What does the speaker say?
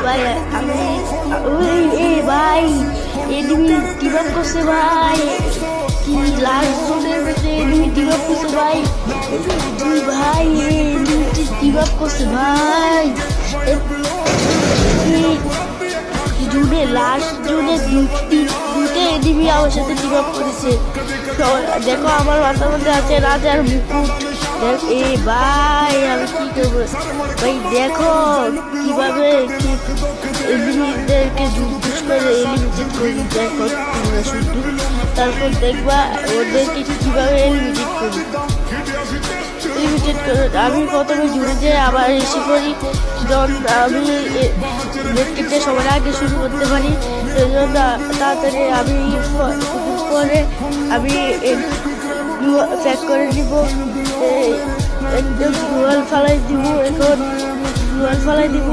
ভাই আমি ভাই এনিমি টিম আপ করছে ভাই, কি লাস্ট জোনের মধ্যে এনিমি টিম আপ করছে ভাই, ভাই এনিমিটি টিম আপ করছে ভাই, জুনে লাস্ট জুনে দুটো এনিমি আমার সাথে টিম আপ করেছে। দেখো আমার মাথার মধ্যে আছে রাজার মুকুট। ভাই আমি কি করবো ভাই, দেখো কিভাবে এলিমিদেরকে জুস করে এলিমিটেড করি, দেখো তোমরা শুধু, তারপর দেখবা ওদেরকে কিভাবে এলিমিটেড করি। আমি প্রথমে জুড়ে যেয়ে আবার এসে করি, যখন আমি নেটটা সবার আগে শুরু করতে পারি, সেই জন্য তাড়াতাড়ি আমি পরে আমি প্যাক করে দিব, একদম জুয়াল ফালাই দিব, এখন জুয়াল ফালাই দিব।